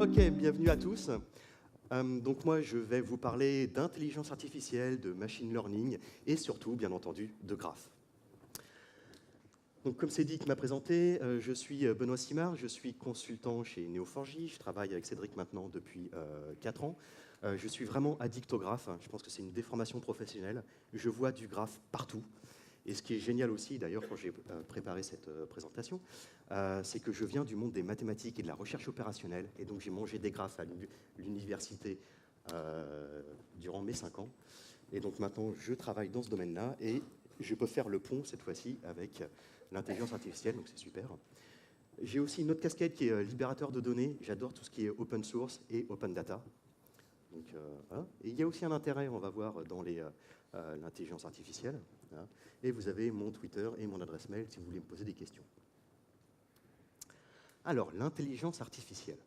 Ok, bienvenue à tous. Donc moi, je vais vous parler d'intelligence artificielle, de machine learning et surtout, bien entendu, de graphes. Donc comme Cédric m'a présenté, je suis Benoît Simard, je suis consultant chez Neo4j, je travaille avec Cédric maintenant depuis 4 ans. Je suis vraiment addict au graphe, je pense que c'est une déformation professionnelle. Je vois du graphe partout. Et ce qui est génial aussi, d'ailleurs, quand j'ai préparé cette présentation, c'est que je viens du monde des mathématiques et de la recherche opérationnelle. Et donc, j'ai mangé des graphes à l'université durant mes 5 ans. Et donc, maintenant, je travaille dans ce domaine-là et je peux faire le pont, cette fois-ci, avec l'intelligence artificielle. Donc, c'est super. J'ai aussi une autre casquette qui est libérateur de données. J'adore tout ce qui est open source et open data. Donc, voilà. Et il y a aussi un intérêt, on va voir, dans l'intelligence artificielle. Voilà. Et vous avez mon Twitter et mon adresse mail si vous voulez me poser des questions. Alors, l'intelligence artificielle.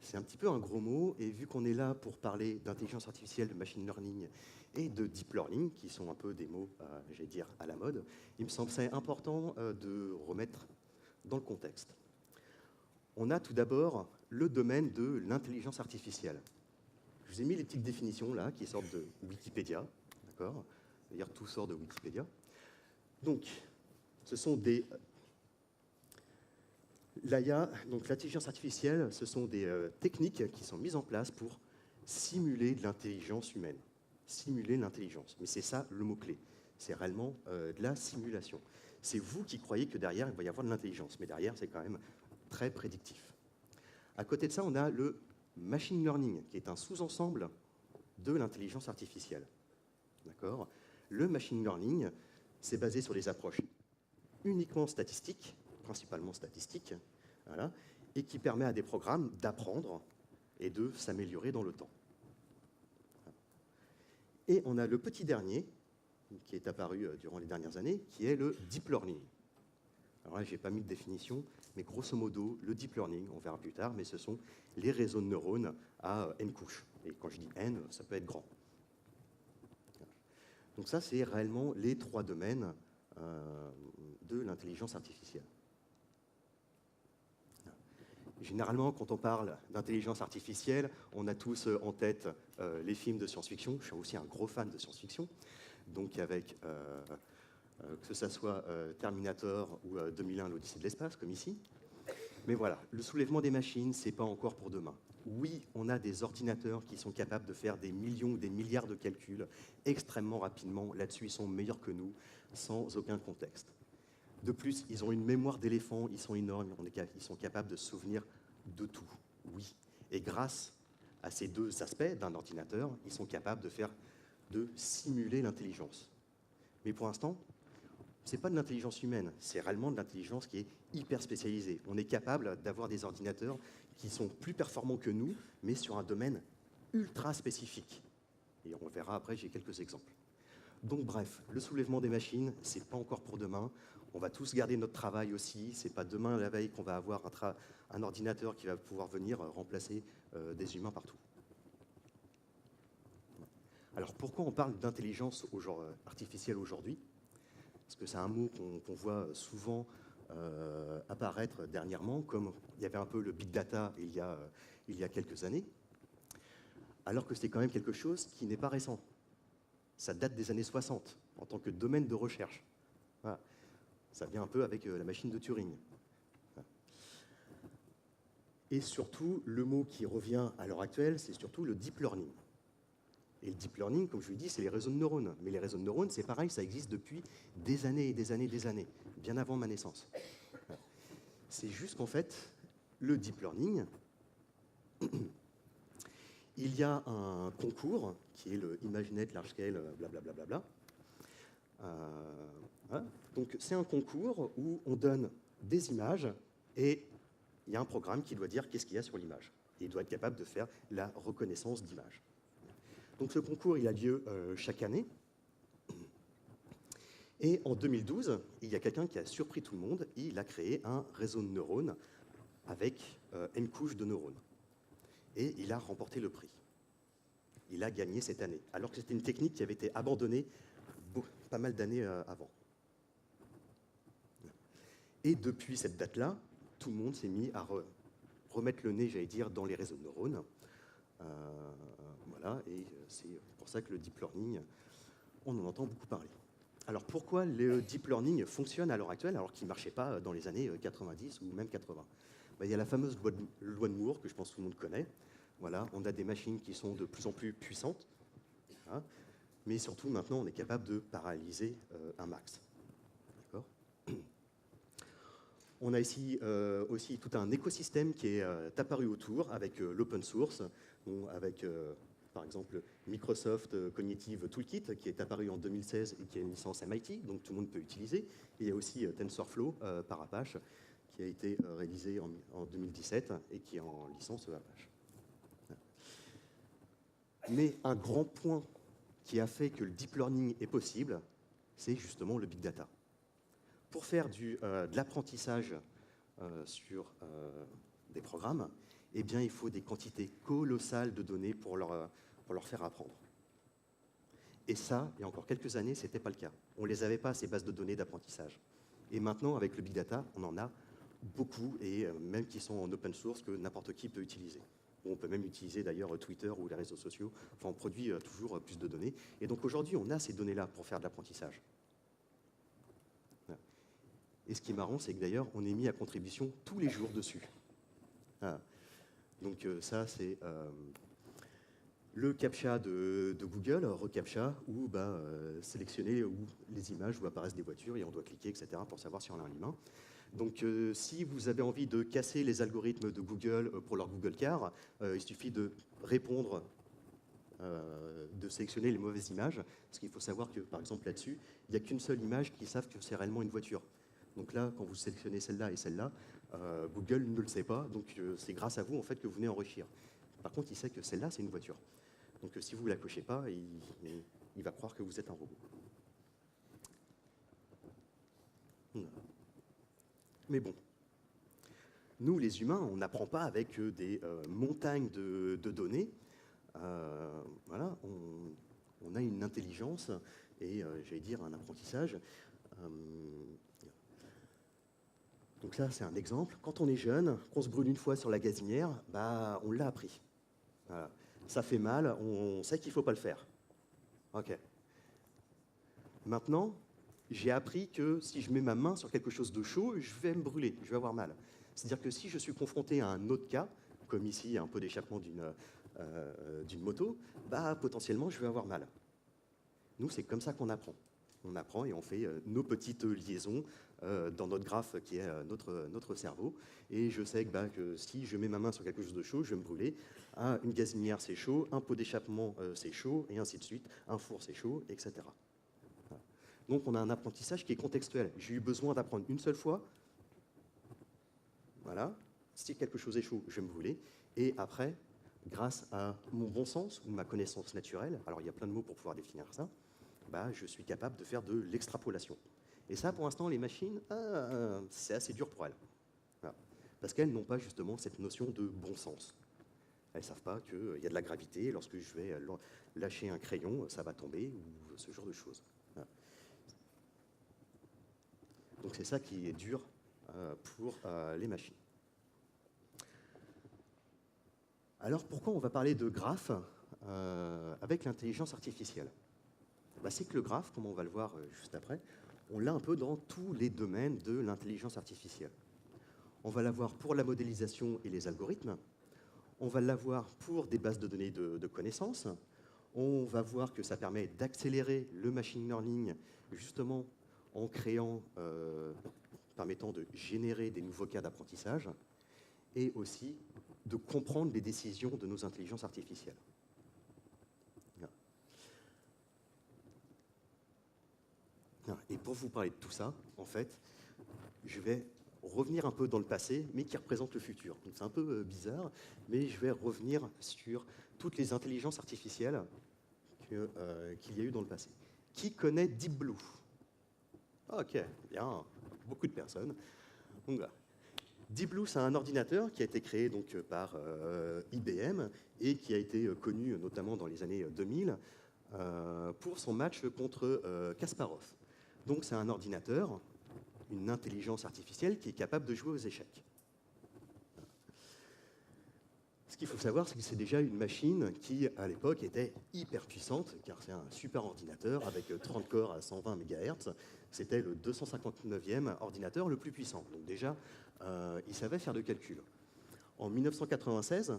C'est un petit peu un gros mot, et vu qu'on est là pour parler d'intelligence artificielle, de machine learning et de deep learning, qui sont un peu des mots, j'allais dire, à la mode, il me semble c'est important de remettre dans le contexte. On a tout d'abord le domaine de l'intelligence artificielle. Je vous ai mis les petites définitions là, qui sortent de Wikipédia, d'accord ? D'ailleurs, tout sort de Wikipédia. Donc, ce sont des... L'IA, donc l'intelligence artificielle, ce sont des techniques qui sont mises en place pour simuler de l'intelligence humaine. Simuler l'intelligence. Mais c'est ça le mot-clé. C'est réellement de la simulation. C'est vous qui croyez que derrière, il va y avoir de l'intelligence. Mais derrière, c'est quand même très prédictif. À côté de ça, on a le machine learning, qui est un sous-ensemble de l'intelligence artificielle. D'accord ? Le machine learning, c'est basé sur des approches uniquement statistiques, principalement statistiques, voilà, et qui permet à des programmes d'apprendre et de s'améliorer dans le temps. Et on a le petit dernier, qui est apparu durant les dernières années, qui est le deep learning. Alors là, je n'ai pas mis de définition, mais grosso modo, le deep learning, on verra plus tard, mais ce sont les réseaux de neurones à n couches. Et quand je dis n, ça peut être grand. Donc ça, c'est réellement les 3 domaines de l'intelligence artificielle. Généralement, quand on parle d'intelligence artificielle, on a tous en tête les films de science-fiction. Je suis aussi un gros fan de science-fiction. Donc avec, que ce soit Terminator ou 2001, l'Odyssée de l'espace, comme ici. Mais voilà, le soulèvement des machines, ce n'est pas encore pour demain. Oui, on a des ordinateurs qui sont capables de faire des millions ou des milliards de calculs extrêmement rapidement. Là-dessus, ils sont meilleurs que nous, sans aucun contexte. De plus, ils ont une mémoire d'éléphant, ils sont énormes, ils sont capables de se souvenir de tout, oui. Et grâce à ces 2 aspects d'un ordinateur, ils sont capables de simuler l'intelligence. Mais pour l'instant, ce n'est pas de l'intelligence humaine, c'est réellement de l'intelligence qui est hyper spécialisée. On est capable d'avoir des ordinateurs qui sont plus performants que nous, mais sur un domaine ultra spécifique. Et on verra après, j'ai quelques exemples. Donc bref, le soulèvement des machines, ce n'est pas encore pour demain. On va tous garder notre travail aussi. Ce n'est pas demain, la veille, qu'on va avoir un ordinateur qui va pouvoir venir remplacer des humains partout. Alors pourquoi on parle d'intelligence artificielle aujourd'hui ? Parce que c'est un mot qu'on voit souvent apparaître dernièrement, comme il y avait un peu le big data il y a quelques années, alors que c'est quand même quelque chose qui n'est pas récent. Ça date des années 60, en tant que domaine de recherche. Voilà. Ça vient un peu avec la machine de Turing. Voilà. Et surtout, le mot qui revient à l'heure actuelle, c'est surtout le deep learning. Et le deep learning, comme je vous l'ai dit, c'est les réseaux de neurones. Mais les réseaux de neurones, c'est pareil, ça existe depuis des années et des années et des années, bien avant ma naissance. Voilà. C'est juste qu'en fait, le deep learning, il y a un concours qui est le ImageNet Large Scale, blablabla. Voilà. Donc c'est un concours où on donne des images et il y a un programme qui doit dire qu'est-ce qu'il y a sur l'image. Et il doit être capable de faire la reconnaissance d'images. Donc ce concours, il a lieu chaque année. Et en 2012, il y a quelqu'un qui a surpris tout le monde. Il a créé un réseau de neurones avec n couches de neurones. Et il a remporté le prix. Il a gagné cette année, alors que c'était une technique qui avait été abandonnée pas mal d'années avant. Et depuis cette date-là, tout le monde s'est mis à remettre le nez, j'allais dire, dans les réseaux de neurones. Voilà, et c'est pour ça que le deep learning, on en entend beaucoup parler. Alors pourquoi le deep learning fonctionne à l'heure actuelle alors qu'il ne marchait pas dans les années 90 ou même 80 ? Il y a la fameuse loi de Moore que je pense que tout le monde connaît. Voilà, on a des machines qui sont de plus en plus puissantes, hein, mais surtout maintenant on est capable de paralyser un max. On a ici aussi tout un écosystème qui est apparu autour avec l'open source, avec par exemple Microsoft Cognitive Toolkit qui est apparu en 2016 et qui a une licence MIT, donc tout le monde peut utiliser. Et il y a aussi TensorFlow par Apache qui a été réalisé en 2017 et qui est en licence Apache. Mais un grand point qui a fait que le deep learning est possible, c'est justement le big data. Pour faire de l'apprentissage sur des programmes, eh bien, il faut des quantités colossales de données pour leur faire apprendre. Et ça, il y a encore quelques années, ce n'était pas le cas. On ne les avait pas, ces bases de données d'apprentissage. Et maintenant, avec le big data, on en a beaucoup, et même qui sont en open source, que n'importe qui peut utiliser. On peut même utiliser d'ailleurs Twitter ou les réseaux sociaux. Enfin, on produit toujours plus de données. Et donc aujourd'hui, on a ces données-là pour faire de l'apprentissage. Et ce qui est marrant, c'est que d'ailleurs, on est mis à contribution tous les jours dessus. Voilà. Donc ça, c'est le CAPTCHA de Google, reCAPTCHA, où sélectionner où les images où apparaissent des voitures et on doit cliquer, etc., pour savoir si on a un humain. Donc si vous avez envie de casser les algorithmes de Google pour leur Google Car, il suffit de répondre, de sélectionner les mauvaises images, parce qu'il faut savoir que, par exemple, là-dessus, il n'y a qu'une seule image qui savent que c'est réellement une voiture. Donc là, quand vous sélectionnez celle-là et celle-là, Google ne le sait pas, donc c'est grâce à vous en fait, que vous venez enrichir. Par contre, il sait que celle-là, c'est une voiture. Donc si vous ne la cochez pas, il va croire que vous êtes un robot. Mais bon, nous, les humains, on n'apprend pas avec des montagnes de données. Voilà, on a une intelligence et, j'allais dire, un apprentissage. Donc là, c'est un exemple. Quand on est jeune, qu'on se brûle une fois sur la gazinière, on l'a appris. Voilà. Ça fait mal, on sait qu'il ne faut pas le faire. OK. Maintenant, j'ai appris que si je mets ma main sur quelque chose de chaud, je vais me brûler, je vais avoir mal. C'est-à-dire que si je suis confronté à un autre cas, comme ici un peu d'échappement d'une moto, potentiellement, je vais avoir mal. Nous, c'est comme ça qu'on apprend. On apprend et on fait nos petites liaisons dans notre graphe qui est notre cerveau. Et je sais que si je mets ma main sur quelque chose de chaud, je vais me brûler. Une gazinière, c'est chaud. Un pot d'échappement, c'est chaud. Et ainsi de suite. Un four, c'est chaud, etc. Voilà. Donc, on a un apprentissage qui est contextuel. J'ai eu besoin d'apprendre une seule fois. Voilà. Si quelque chose est chaud, je vais me brûler. Et après, grâce à mon bon sens ou ma connaissance naturelle, alors il y a plein de mots pour pouvoir définir ça, je suis capable de faire de l'extrapolation. Et ça, pour l'instant, les machines, c'est assez dur pour elles. Voilà. Parce qu'elles n'ont pas justement cette notion de bon sens. Elles ne savent pas qu'il y a de la gravité, lorsque je vais lâcher un crayon, ça va tomber, ou ce genre de choses. Voilà. Donc c'est ça qui est dur pour les machines. Alors pourquoi on va parler de graphes avec l'intelligence artificielle ? C'est que le graphe, comme on va le voir juste après, on l'a un peu dans tous les domaines de l'intelligence artificielle. On va l'avoir pour la modélisation et les algorithmes. On va l'avoir pour des bases de données de connaissances. On va voir que ça permet d'accélérer le machine learning, justement en créant, permettant de générer des nouveaux cas d'apprentissage et aussi de comprendre les décisions de nos intelligences artificielles. Et pour vous parler de tout ça, en fait, je vais revenir un peu dans le passé, mais qui représente le futur. Donc c'est un peu bizarre, mais je vais revenir sur toutes les intelligences artificielles qu'il y a eu dans le passé. Qui connaît Deep Blue ? OK, bien, beaucoup de personnes. Donc, voilà. Deep Blue, c'est un ordinateur qui a été créé donc, par IBM et qui a été connu notamment dans les années 2000 pour son match contre Kasparov. Donc c'est un ordinateur, une intelligence artificielle qui est capable de jouer aux échecs. Ce qu'il faut savoir, c'est que c'est déjà une machine qui, à l'époque, était hyper puissante, car c'est un super ordinateur avec 30 corps à 120 MHz. C'était le 259e ordinateur le plus puissant. Donc déjà, il savait faire de calcul. En 1996,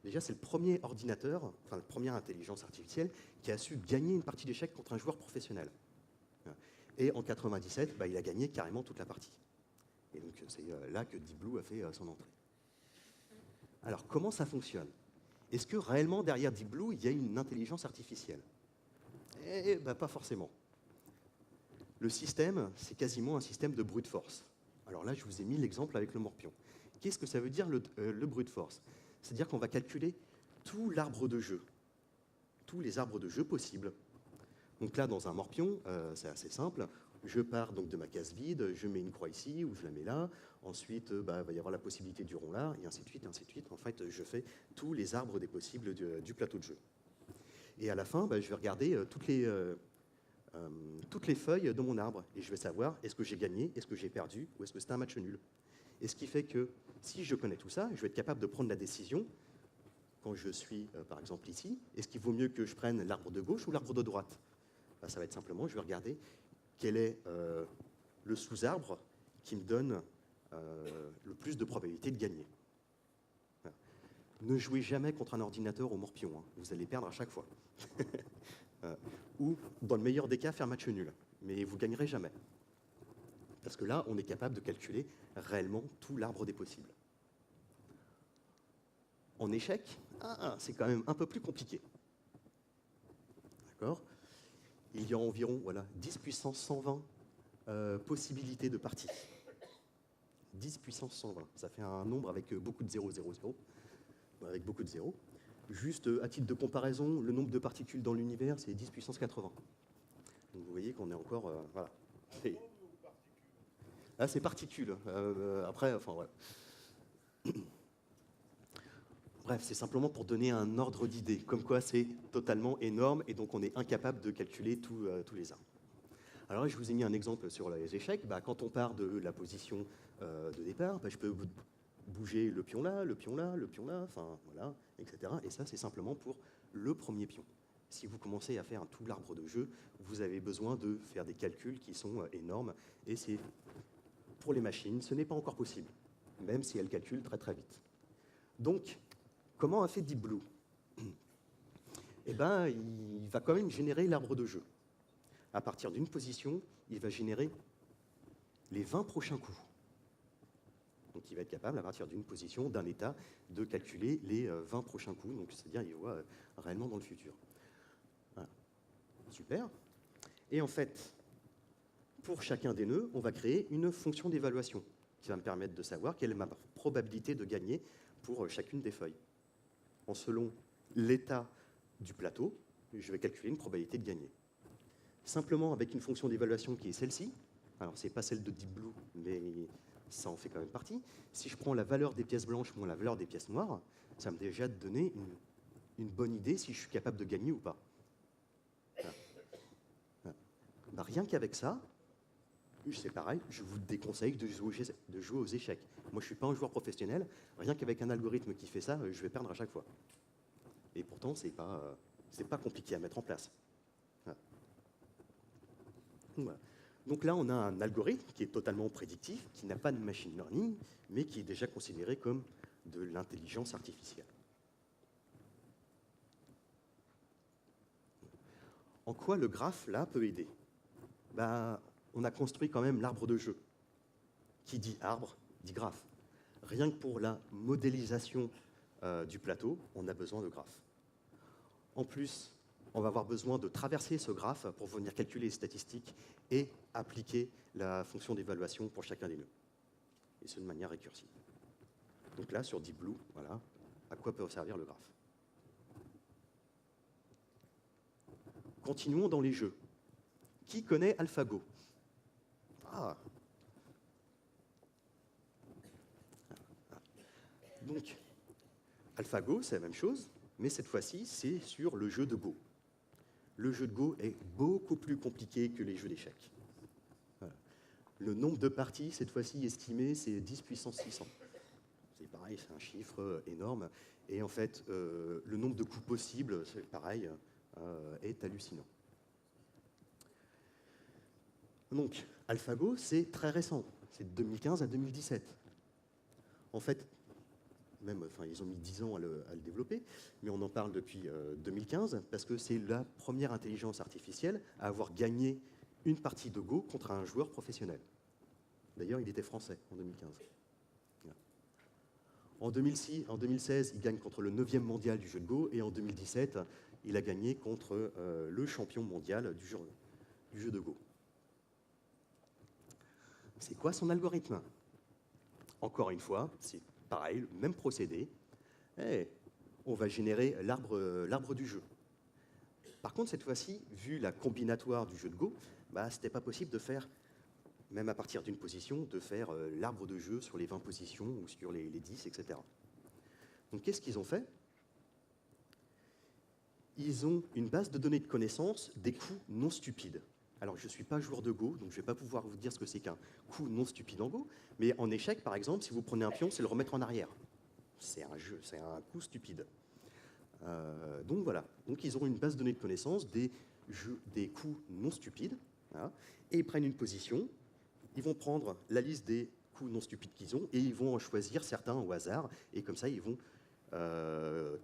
déjà, c'est le premier ordinateur, enfin la première intelligence artificielle, qui a su gagner une partie d'échecs contre un joueur professionnel. Et en 97, il a gagné carrément toute la partie. Et donc c'est là que Deep Blue a fait son entrée. Alors, comment ça fonctionne? Est-ce que réellement, derrière Deep Blue, il y a une intelligence artificielle? Pas forcément. Le système, c'est quasiment un système de brute force. Alors là, je vous ai mis l'exemple avec le morpion. Qu'est-ce que ça veut dire le brute force? C'est-à-dire qu'on va calculer tout l'arbre de jeu, tous les arbres de jeu possibles. Donc là, dans un morpion, c'est assez simple. Je pars donc de ma case vide, je mets une croix ici ou je la mets là. Ensuite, il va y avoir la possibilité du rond là, et ainsi de suite, ainsi de suite. En fait, je fais tous les arbres des possibles du plateau de jeu. Et à la fin, je vais regarder toutes les feuilles de mon arbre et je vais savoir est-ce que j'ai gagné, est-ce que j'ai perdu ou est-ce que c'était un match nul. Et ce qui fait que si je connais tout ça, je vais être capable de prendre la décision quand je suis, par exemple, ici. Est-ce qu'il vaut mieux que je prenne l'arbre de gauche ou l'arbre de droite? Ça va être simplement, je vais regarder quel est le sous-arbre qui me donne le plus de probabilité de gagner. Voilà. Ne jouez jamais contre un ordinateur au morpion, hein. Vous allez perdre à chaque fois. Ou, dans le meilleur des cas, faire match nul. Mais vous ne gagnerez jamais. Parce que là, on est capable de calculer réellement tout l'arbre des possibles. En échec, c'est quand même un peu plus compliqué. D'accord? Il y a environ 10 puissance 120 possibilités de partie. 10 puissance 120, ça fait un nombre avec beaucoup de 0, 0, 0, avec beaucoup de 0. Juste à titre de comparaison, le nombre de particules dans l'univers, c'est 10 puissance 80. Donc vous voyez qu'on est encore... voilà. Là, c'est particules. Après, enfin, voilà. Bref, c'est simplement pour donner un ordre d'idée, comme quoi c'est totalement énorme et donc on est incapable de calculer tous les arbres. Alors là, je vous ai mis un exemple sur les échecs. Quand on part de la position de départ, je peux bouger le pion là, le pion là, le pion là, enfin voilà, etc. Et ça, c'est simplement pour le premier pion. Si vous commencez à faire tout l'arbre de jeu, vous avez besoin de faire des calculs qui sont énormes. Et c'est pour les machines, ce n'est pas encore possible, même si elles calculent très très vite. Donc, comment a fait Deep Blue? Il va quand même générer l'arbre de jeu. À partir d'une position, il va générer les 20 prochains coups. Donc il va être capable, à partir d'une position, d'un état, de calculer les 20 prochains coups. Donc c'est-à-dire il voit réellement dans le futur. Voilà. Super. Et en fait, pour chacun des nœuds, on va créer une fonction d'évaluation qui va me permettre de savoir quelle est ma probabilité de gagner pour chacune des feuilles. Selon l'état du plateau, je vais calculer une probabilité de gagner. Simplement avec une fonction d'évaluation qui est celle-ci. Alors, ce n'est pas celle de Deep Blue, mais ça en fait quand même partie. Si je prends la valeur des pièces blanches moins la valeur des pièces noires, ça me déjà donner une bonne idée si je suis capable de gagner ou pas. Voilà. Rien qu'avec ça, c'est pareil, je vous déconseille de jouer aux échecs. Moi, je ne suis pas un joueur professionnel. Rien qu'avec un algorithme qui fait ça, je vais perdre à chaque fois. Et pourtant, ce n'est pas compliqué à mettre en place. Voilà. Donc là, on a un algorithme qui est totalement prédictif, qui n'a pas de machine learning, mais qui est déjà considéré comme de l'intelligence artificielle. En quoi le graphe, là, peut aider? On a construit quand même l'arbre de jeu. Qui dit arbre, dit graphe. Rien que pour la modélisation du plateau, on a besoin de graphes. En plus, on va avoir besoin de traverser ce graphe pour venir calculer les statistiques et appliquer la fonction d'évaluation pour chacun des nœuds. Et ce, de manière récursive. Donc là, sur Deep Blue, voilà, à quoi peut servir le graphe. Continuons dans les jeux. Qui connaît AlphaGo? Donc, AlphaGo, c'est la même chose, mais cette fois-ci, c'est sur le jeu de Go. Le jeu de Go est beaucoup plus compliqué que les jeux d'échecs. Voilà. Le nombre de parties, cette fois-ci, estimé, c'est 10 puissance 600. C'est pas pareil, c'est un chiffre énorme. Et en fait, le nombre de coups possibles, c'est pareil, est hallucinant. Donc, AlphaGo, c'est très récent. C'est de 2015 à 2017. En fait, ils ont mis 10 ans à le développer, mais on en parle depuis 2015 parce que c'est la première intelligence artificielle à avoir gagné une partie de Go contre un joueur professionnel. D'ailleurs, il était français en 2015. En 2016, il gagne contre le 9e mondial du jeu de Go, et en 2017, il a gagné contre le champion mondial du jeu de Go. C'est quoi son algorithme? Encore une fois, c'est pareil, le même procédé. On va générer l'arbre du jeu. Par contre, cette fois-ci, vu la combinatoire du jeu de Go, ce n'était pas possible de faire, même à partir d'une position, de faire l'arbre de jeu sur les 20 positions ou sur les 10, etc. Donc, qu'est-ce qu'ils ont fait? Ils ont une base de données de connaissances des coups non stupides. Alors, je ne suis pas joueur de Go, donc je ne vais pas pouvoir vous dire ce que c'est qu'un coup non stupide en Go, mais en échec, par exemple, si vous prenez un pion, c'est le remettre en arrière. C'est un jeu, c'est un coup stupide. Donc voilà, donc ils auront une base de données de connaissances des coups non stupides, voilà, et ils prennent une position, ils vont prendre la liste des coups non stupides qu'ils ont, et ils vont en choisir certains au hasard, et comme ça, ils vont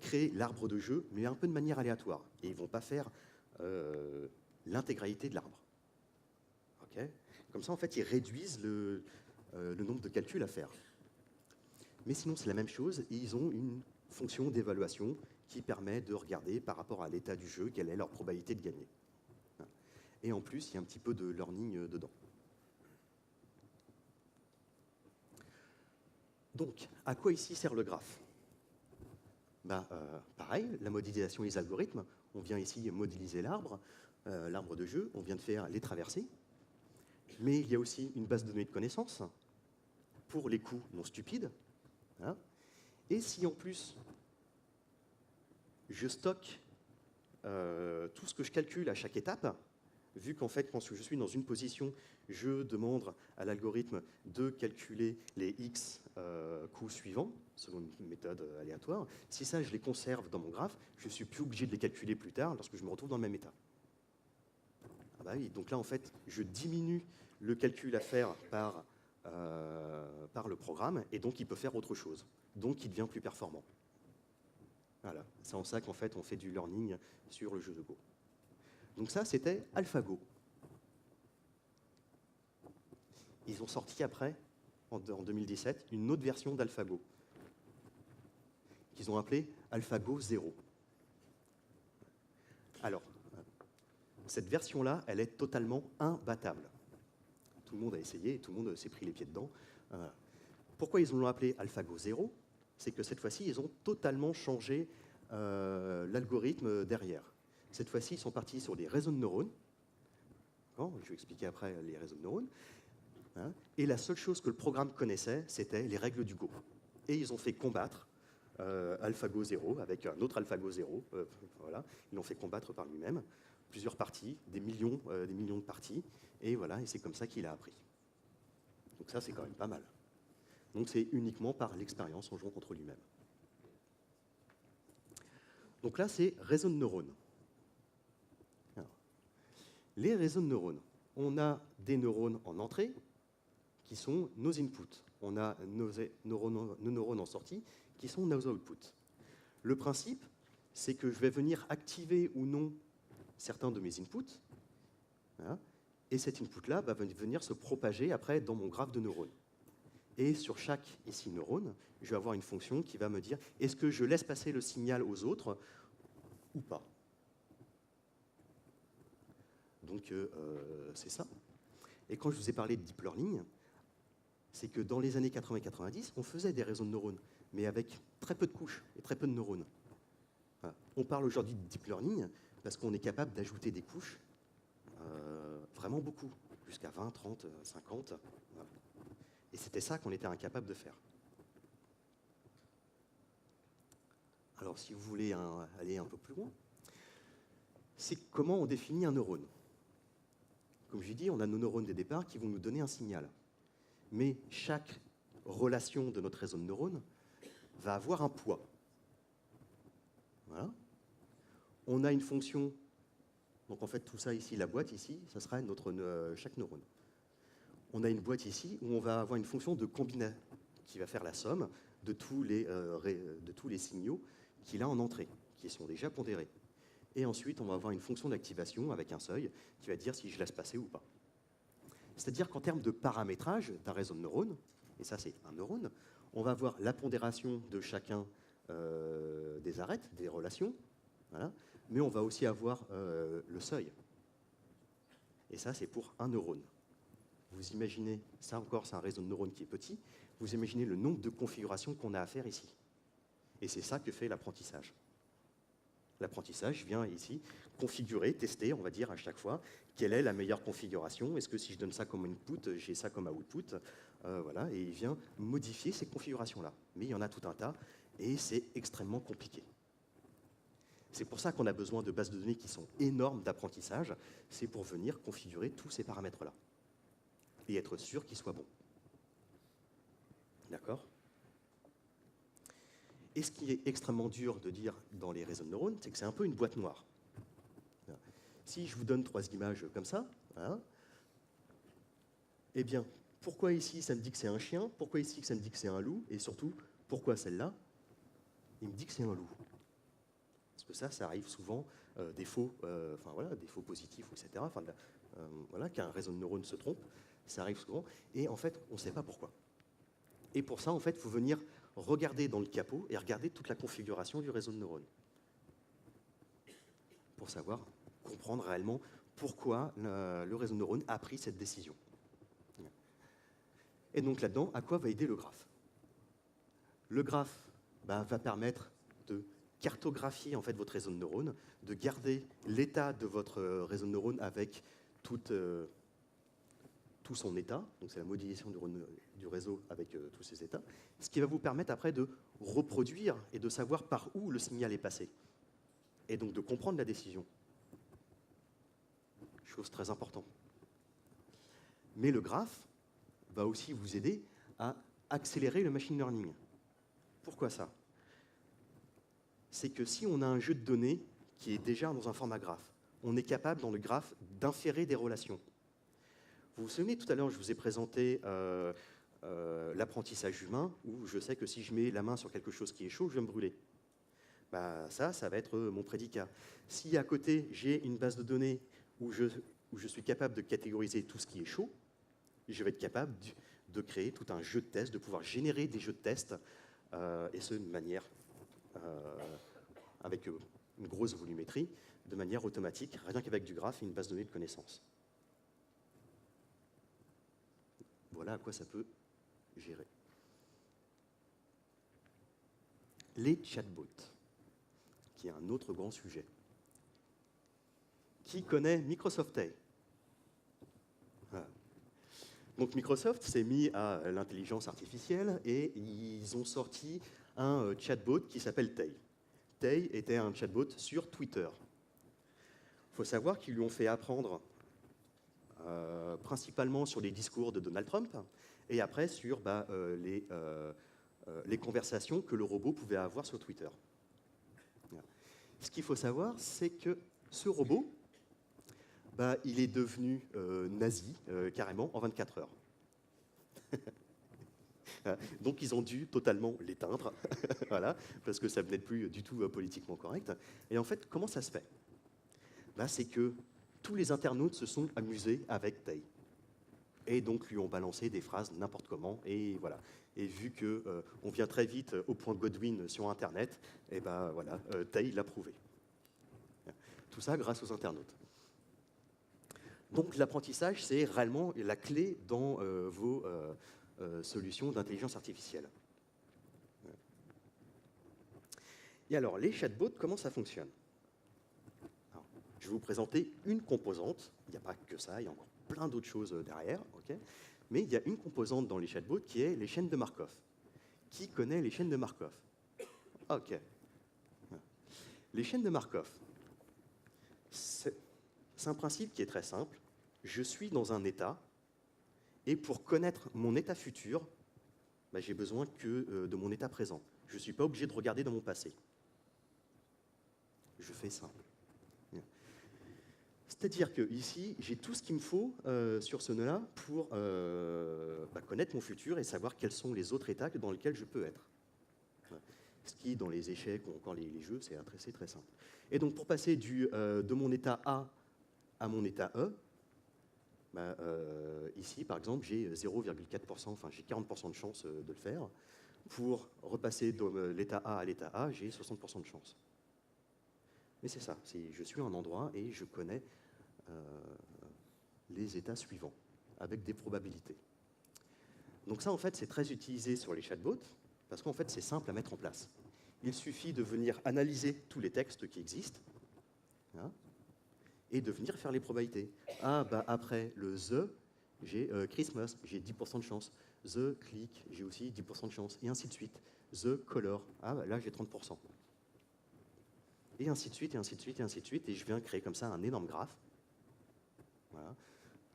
créer l'arbre de jeu, mais un peu de manière aléatoire, et ils ne vont pas faire l'intégralité de l'arbre. Okay. Comme ça, en fait, ils réduisent le nombre de calculs à faire. Mais sinon, c'est la même chose, et ils ont une fonction d'évaluation qui permet de regarder par rapport à l'état du jeu quelle est leur probabilité de gagner. Et en plus, il y a un petit peu de learning dedans. Donc, à quoi ici sert le graphe? Pareil, la modélisation des algorithmes. On vient ici modéliser l'arbre de jeu, on vient de faire les traversées. Mais il y a aussi une base de données de connaissances pour les coups non stupides. Hein. Et si en plus, je stocke tout ce que je calcule à chaque étape, vu qu'en fait, quand je suis dans une position, je demande à l'algorithme de calculer les X coups suivants, selon une méthode aléatoire. Si ça, je les conserve dans mon graphe, je ne suis plus obligé de les calculer plus tard lorsque je me retrouve dans le même état. Oui, donc là, en fait, je diminue le calcul à faire par le programme, et donc il peut faire autre chose. Donc il devient plus performant. Voilà, c'est en ça qu'en fait, on fait du learning sur le jeu de Go. Donc ça, c'était AlphaGo. Ils ont sorti après, en 2017, une autre version d'AlphaGo, qu'ils ont appelée AlphaGo 0. Alors, cette version-là, elle est totalement imbattable. Tout le monde a essayé et tout le monde s'est pris les pieds dedans. Pourquoi ils l'ont appelé AlphaGo 0? C'est que cette fois-ci, ils ont totalement changé l'algorithme derrière. Cette fois-ci, ils sont partis sur des réseaux de neurones. Je vais expliquer après les réseaux de neurones. Et la seule chose que le programme connaissait, c'était les règles du Go. Et ils ont fait combattre AlphaGo 0 avec un autre AlphaGo 0. Voilà. Ils l'ont fait combattre par lui-même. Plusieurs parties, des millions de parties. Et voilà, et c'est comme ça qu'il a appris. Donc ça, c'est quand même pas mal. Donc c'est uniquement par l'expérience en jouant contre lui-même. Donc là, c'est réseau de neurones. Alors, les réseaux de neurones, on a des neurones en entrée qui sont nos inputs. On a nos neurones en sortie qui sont nos outputs. Le principe, c'est que je vais venir activer ou non certains de mes inputs, hein, et cet input-là va venir se propager après dans mon graphe de neurones. Et sur chaque ici neurone, je vais avoir une fonction qui va me dire est-ce que je laisse passer le signal aux autres ou pas. Donc c'est ça. Et quand je vous ai parlé de deep learning, c'est que dans les années 80 et 90, on faisait des réseaux de neurones, mais avec très peu de couches et très peu de neurones. Voilà. On parle aujourd'hui de deep learning parce qu'on est capable d'ajouter des couches, vraiment beaucoup, jusqu'à 20, 30, 50. Voilà. Et c'était ça qu'on était incapable de faire. Alors, si vous voulez aller un peu plus loin, c'est comment on définit un neurone. Comme je dis, on a nos neurones des départs qui vont nous donner un signal. Mais chaque relation de notre réseau de neurones va avoir un poids. Voilà. On a une fonction, donc en fait tout ça ici, la boîte ici, ça sera chaque neurone. On a une boîte ici où on va avoir une fonction de combinaison qui va faire la somme de tous les signaux qu'il a en entrée, qui sont déjà pondérés. Et ensuite, on va avoir une fonction d'activation avec un seuil qui va dire si je laisse passer ou pas. C'est-à-dire qu'en termes de paramétrage d'un réseau de neurones, et ça c'est un neurone, on va avoir la pondération de chacun des arêtes, des relations, voilà, mais on va aussi avoir le seuil. Et ça c'est pour un neurone. Vous imaginez, ça encore c'est un réseau de neurones qui est petit, vous imaginez le nombre de configurations qu'on a à faire ici. Et c'est ça que fait l'apprentissage. L'apprentissage vient ici configurer, tester, on va dire à chaque fois, quelle est la meilleure configuration. Est-ce que si je donne ça comme input, j'ai ça comme output, voilà, et il vient modifier ces configurations-là. Mais il y en a tout un tas, et c'est extrêmement compliqué. C'est pour ça qu'on a besoin de bases de données qui sont énormes d'apprentissage, c'est pour venir configurer tous ces paramètres-là, et être sûr qu'ils soient bons. D'accord ? Et ce qui est extrêmement dur de dire dans les réseaux de neurones, c'est que c'est un peu une boîte noire. Si je vous donne 3 images comme ça, voilà, eh bien, pourquoi ici ça me dit que c'est un chien, pourquoi ici ça me dit que c'est un loup, et surtout, pourquoi celle-là, il me dit que c'est un loup. Parce que ça arrive souvent, des faux positifs, etc. Voilà, qu'un réseau de neurones se trompe, ça arrive souvent, et en fait, on ne sait pas pourquoi. Et pour ça, en fait, il faut venir regarder dans le capot et regarder toute la configuration du réseau de neurones pour savoir, comprendre réellement pourquoi le réseau de neurones a pris cette décision. Et donc là-dedans, à quoi va aider le graphe? Le graphe va permettre de cartographier en fait votre réseau de neurones, de garder l'état de votre réseau de neurones avec tout son état, donc c'est la modélisation du réseau avec tous ces états, ce qui va vous permettre après de reproduire et de savoir par où le signal est passé, et donc de comprendre la décision. Chose très importante. Mais le graphe va aussi vous aider à accélérer le machine learning. Pourquoi ça? C'est que si on a un jeu de données qui est déjà dans un format graphe, on est capable dans le graphe d'inférer des relations. Vous vous souvenez, tout à l'heure, je vous ai présenté l'apprentissage humain, où je sais que si je mets la main sur quelque chose qui est chaud, je vais me brûler. Ça va être mon prédicat. Si à côté, j'ai une base de données où je suis capable de catégoriser tout ce qui est chaud, je vais être capable de créer tout un jeu de tests, de pouvoir générer des jeux de tests, et ce, de manière, avec une grosse volumétrie, de manière automatique, rien qu'avec du graphe et une base de données de connaissances. Voilà à quoi ça peut gérer. Les chatbots, qui est un autre grand sujet. Qui connaît Microsoft Tay? Voilà. Donc Microsoft s'est mis à l'intelligence artificielle et ils ont sorti un chatbot qui s'appelle Tay. Tay était un chatbot sur Twitter. Il faut savoir qu'ils lui ont fait apprendre principalement sur les discours de Donald Trump et après sur les conversations que le robot pouvait avoir sur Twitter. Ce qu'il faut savoir, c'est que ce robot, il est devenu nazi carrément en 24 heures. Donc ils ont dû totalement l'éteindre, voilà, parce que ça venait plus du tout politiquement correct. Et en fait, comment ça se fait? C'est que tous les internautes se sont amusés avec Tay. Et donc lui ont balancé des phrases n'importe comment, et voilà. Et vu qu'on vient très vite au point Godwin sur Internet, et voilà, Tay l'a prouvé. Tout ça grâce aux internautes. Donc l'apprentissage, c'est réellement la clé dans vos solutions d'intelligence artificielle. Et alors, les chatbots, comment ça fonctionne? Alors, je vais vous présenter une composante. Il n'y a pas que ça, il y a encore plein d'autres choses derrière. Okay, mais il y a une composante dans les chatbots qui est les chaînes de Markov. Qui connaît les chaînes de Markov? Ok. Les chaînes de Markov, c'est un principe qui est très simple. Je suis dans un état, et pour connaître mon état futur, j'ai besoin que de mon état présent. Je ne suis pas obligé de regarder dans mon passé. Je fais simple. C'est-à-dire que ici, j'ai tout ce qu'il me faut sur ce nœud-là pour connaître mon futur et savoir quels sont les autres états dans lesquels je peux être. Ce qui, dans les échecs ou encore les jeux, c'est très simple. Et donc, pour passer de mon état A à mon état E, ici, par exemple, j'ai 0,4%, enfin j'ai 40% de chance de le faire. Pour repasser de l'état A à l'état A, j'ai 60% de chance. Mais c'est ça, je suis à un endroit et je connais les états suivants, avec des probabilités. Donc ça, en fait, c'est très utilisé sur les chatbots, parce qu'en fait, c'est simple à mettre en place. Il suffit de venir analyser tous les textes qui existent, hein, et de venir faire les probabilités. Ah, après le the, j'ai Christmas, j'ai 10% de chance. The click, j'ai aussi 10% de chance, et ainsi de suite. The color, là j'ai 30%. Et ainsi de suite, et ainsi de suite, et ainsi de suite, et je viens créer comme ça un énorme graphe. Voilà.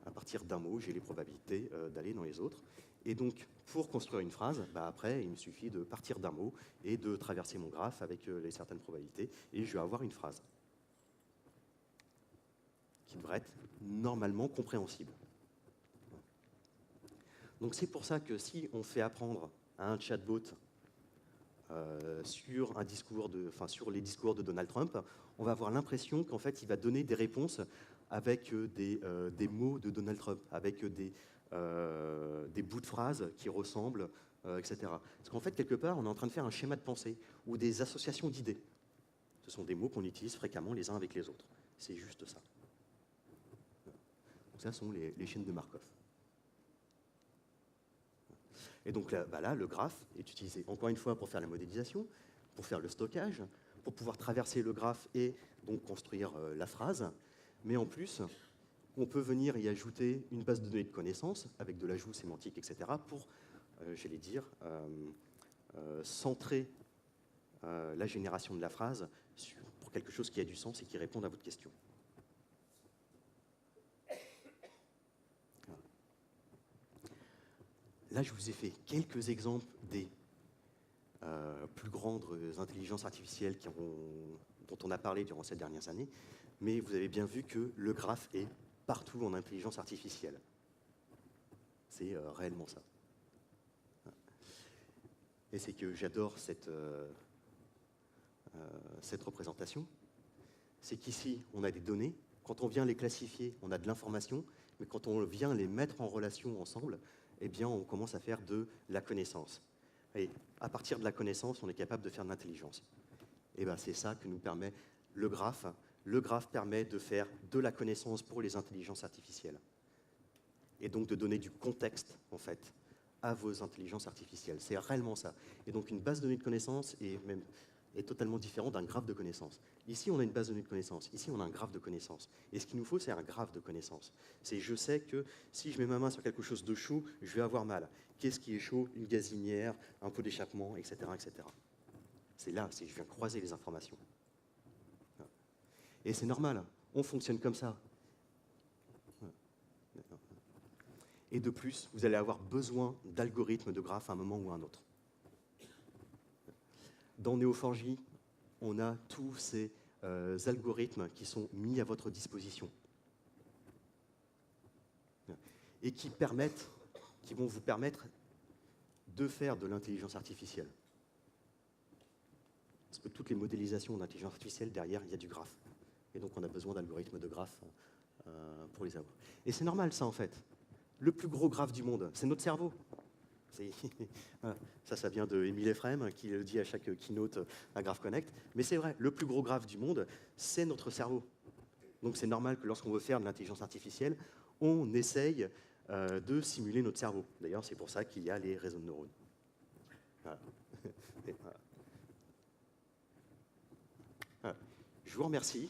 À partir d'un mot, j'ai les probabilités d'aller dans les autres. Et donc, pour construire une phrase, après, il me suffit de partir d'un mot et de traverser mon graphe avec les certaines probabilités, et je vais avoir une phrase qui devrait être normalement compréhensible. Donc c'est pour ça que si on fait apprendre à un chatbot sur les discours de Donald Trump, on va avoir l'impression qu'en fait, il va donner des réponses avec des mots de Donald Trump, avec des bouts de phrases qui ressemblent, etc. Parce qu'en fait, quelque part, on est en train de faire un schéma de pensée ou des associations d'idées. Ce sont des mots qu'on utilise fréquemment les uns avec les autres. C'est juste ça. Donc ça sont les chaînes de Markov. Et donc là, le graphe est utilisé encore une fois pour faire la modélisation, pour faire le stockage, pour pouvoir traverser le graphe et donc construire la phrase. Mais en plus, on peut venir y ajouter une base de données de connaissances avec de l'ajout sémantique, etc. pour, j'allais dire, centrer la génération de la phrase pour quelque chose qui a du sens et qui réponde à votre question. Là, je vous ai fait quelques exemples des plus grandes intelligences artificielles dont on a parlé durant ces dernières années, mais vous avez bien vu que le graphe est partout en intelligence artificielle. C'est réellement ça. Et c'est que j'adore cette représentation. C'est qu'ici, on a des données. Quand on vient les classifier, on a de l'information, mais quand on vient les mettre en relation ensemble, eh bien, on commence à faire de la connaissance. Et à partir de la connaissance, on est capable de faire de l'intelligence. Et bien, c'est ça que nous permet le graphe. Le graphe permet de faire de la connaissance pour les intelligences artificielles. Et donc de donner du contexte, en fait, à vos intelligences artificielles. C'est réellement ça. Et donc une base de données de connaissances est totalement différente d'un graphe de connaissances. Ici, on a une base de données de connaissances. Ici, on a un graphe de connaissances. Et ce qu'il nous faut, c'est un graphe de connaissances. C'est je sais que si je mets ma main sur quelque chose de chaud, je vais avoir mal. Qu'est-ce qui est chaud? Une gazinière, un pot d'échappement, etc., etc. C'est là, je viens croiser les informations. Et c'est normal, on fonctionne comme ça. Et de plus, vous allez avoir besoin d'algorithmes de graphes à un moment ou à un autre. Dans Neo4j, on a tous ces algorithmes qui sont mis à votre disposition et qui vont vous permettre de faire de l'intelligence artificielle. Parce que toutes les modélisations d'intelligence artificielle, derrière, il y a du graphe. Et donc, on a besoin d'algorithmes de graphes pour les avoir. Et c'est normal, ça, en fait. Le plus gros graphe du monde, c'est notre cerveau. Ça vient de Émile Ephraim, qui le dit à chaque keynote à Graph Connect. Mais c'est vrai, le plus gros graphe du monde, c'est notre cerveau. Donc c'est normal que lorsqu'on veut faire de l'intelligence artificielle, on essaye de simuler notre cerveau. D'ailleurs, c'est pour ça qu'il y a les réseaux de neurones. Voilà. Voilà. Je vous remercie.